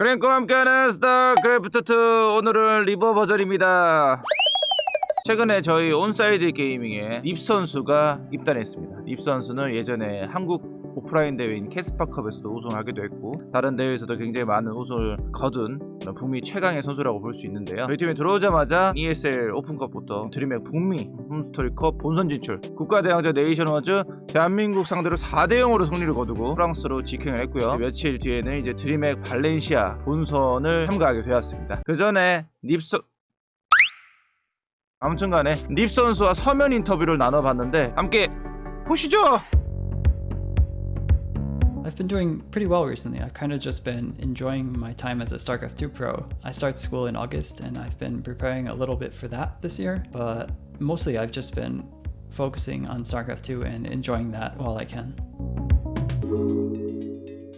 크랭크와 함께하는 스타크래프트 2 오늘은 리버 버전입니다. 최근에 저희 온사이드 게이밍에 닙 선수가 입단했습니다. 닙 선수는 예전에 한국 오프라인 대회인 캐스파컵에서도 우승하기도 했고 다른 대회에서도 굉장히 많은 우승을 거둔 북미 최강의 선수라고 볼 수 있는데요. 저희 팀에 들어오자마자 ESL 오픈컵부터 드림핵 북미 홈스토리컵 본선 진출, 국가대항전 네이션워즈 대한민국 상대로 4대0으로 승리를 거두고 프랑스로 직행을 했고요. 며칠 뒤에는 이제 드림핵 발렌시아 본선을 참가하게 되었습니다. 그 전에 아무튼간에 닙 선수와 서면 인터뷰를 나눠봤는데 함께 보시죠. I've been doing pretty well recently. I've kind of just been enjoying my time as a StarCraft 2 pro. I start school in August and I've been preparing a little bit for that this year, but mostly I've just been focusing on StarCraft 2 and enjoying that while I can.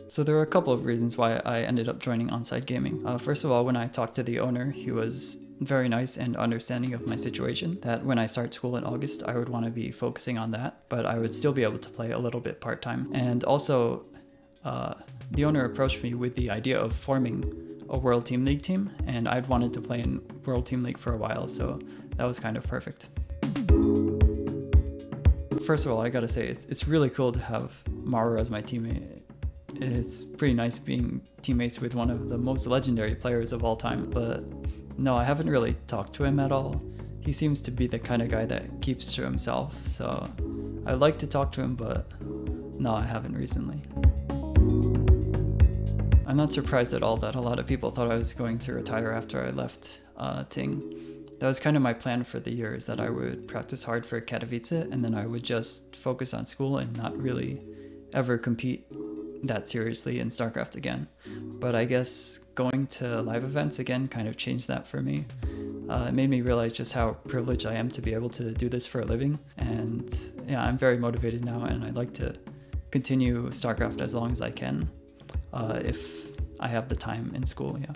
So there were a couple of reasons why I ended up joining ONSYDE Gaming. First of all, when I talked to the owner, he was very nice and understanding of my situation, that when I start school in August, I would want to be focusing on that, but I would still be able to play a little bit part-time. And also, the owner approached me with the idea of forming a World Team League team, and I'd wanted to play in World Team League for a while, so that was kind of perfect. First of all, I gotta say, it's really cool to have Maru as my teammate. It's pretty nice being teammates with one of the most legendary players of all time, but no, I haven't really talked to him at all. He seems to be the kind of guy that keeps to himself, so I'd like to talk to him, but no, I haven't recently. I'm not surprised at all that a lot of people thought I was going to retire after I left Ting. That was kind of my plan for the year, is that I would practice hard for Katowice and then I would just focus on school and not really ever compete that seriously in StarCraft again. But I guess going to live events again kind of changed that for me. It made me realize just how privileged I am to be able to do this for a living. And yeah, I'm very motivated now and I'd like to continue StarCraft as long as I can, if I have the time in school, yeah.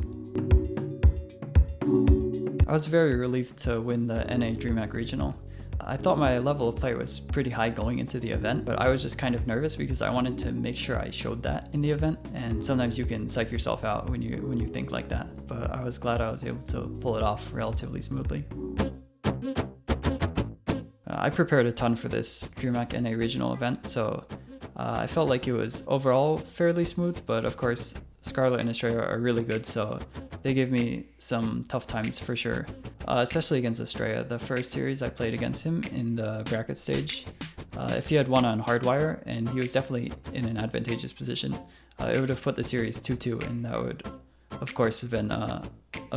I was very relieved to win the NA Dreamhack Regional. I thought my level of play was pretty high going into the event, but I was just kind of nervous because I wanted to make sure I showed that in the event, and sometimes you can psych yourself out when you think like that, but I was glad I was able to pull it off relatively smoothly. I prepared a ton for this Dreamhack NA Regional event, so I felt like it was overall fairly smooth, but of course Scarlet and Estrella are really good, so they gave me some tough times for sure, especially against Estrella. The first series I played against him in the bracket stage, if he had won on Hardwire, and he was definitely in an advantageous position, it would have put the series 2-2, and that would of course have been a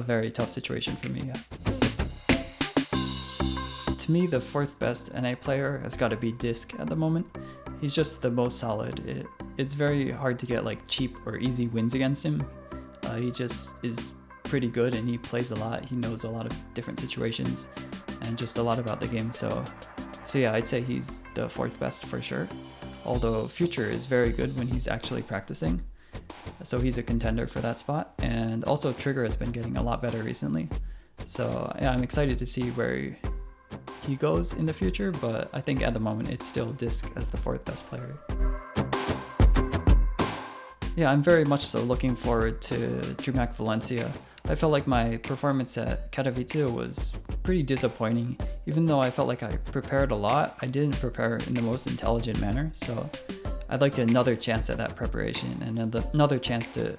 very tough situation for me. Yeah. To me, the fourth best NA player has got to be Disc at the moment. He's just the most solid. It's very hard to get like cheap or easy wins against him. He just is pretty good and he plays a lot. He knows a lot of different situations and just a lot about the game. So yeah, I'd say he's the fourth best for sure. Although Future is very good when he's actually practicing. So he's a contender for that spot. And also Trigger has been getting a lot better recently. So yeah, I'm excited to see where he goes in the future, but I think at the moment it's still Disc as the fourth best player. Yeah, I'm very much so looking forward to Dreamhack Valencia. I felt like my performance at Katowice was pretty disappointing. Even though I felt like I prepared a lot, I didn't prepare in the most intelligent manner, so I'd like another chance at that preparation and another chance to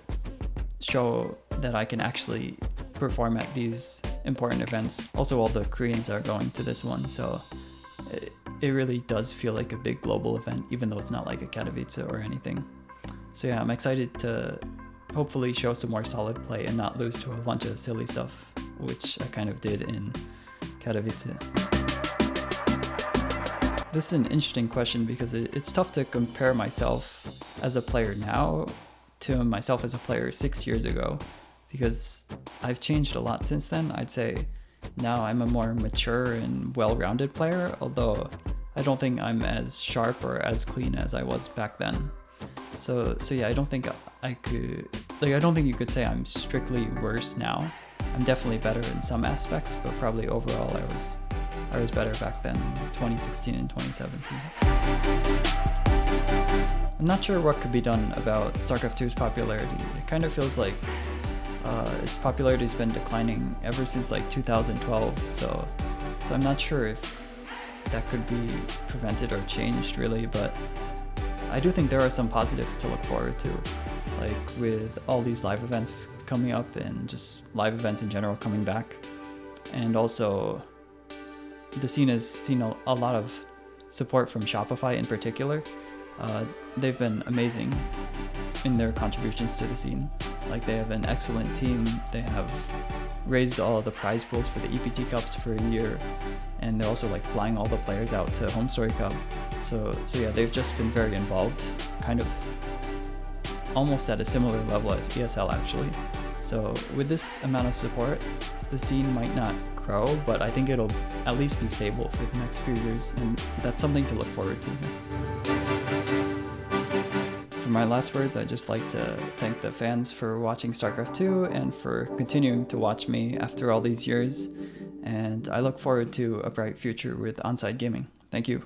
show that I can actually perform at these important events. Also, all the Koreans are going to this one, so it really does feel like a big global event, even though it's not like a Katowice or anything. So yeah, I'm excited to hopefully show some more solid play and not lose to a bunch of silly stuff, which I kind of did in Katowice. This is an interesting question because it's tough to compare myself as a player now to myself as a player 6 years ago, because I've changed a lot since then. I'd say now I'm a more mature and well-rounded player, although I don't think I'm as sharp or as clean as I was back then. So yeah, I don't think I don't think you could say I'm strictly worse now. I'm definitely better in some aspects, but probably overall I was better back then, 2016 and 2017. I'm not sure what could be done about StarCraft 2's popularity. It kind of feels like its popularity has been declining ever since like 2012, so I'm not sure if that could be prevented or changed really, but I do think there are some positives to look forward to, like with all these live events coming up and just live events in general coming back. And also the scene has seen a lot of support from Shopify in particular. They've been amazing in their contributions to the scene. Like they have an excellent team. They have raised all of the prize pools for the EPT Cups for a year, and they're also like flying all the players out to Home Story Cup. So yeah, they've just been very involved, kind of almost at a similar level as ESL actually. So with this amount of support, the scene might not grow, but I think it'll at least be stable for the next few years, and that's something to look forward to. For my last words, I'd just like to thank the fans for watching StarCraft 2 and for continuing to watch me after all these years, and I look forward to a bright future with ONSYDE Gaming. Thank you.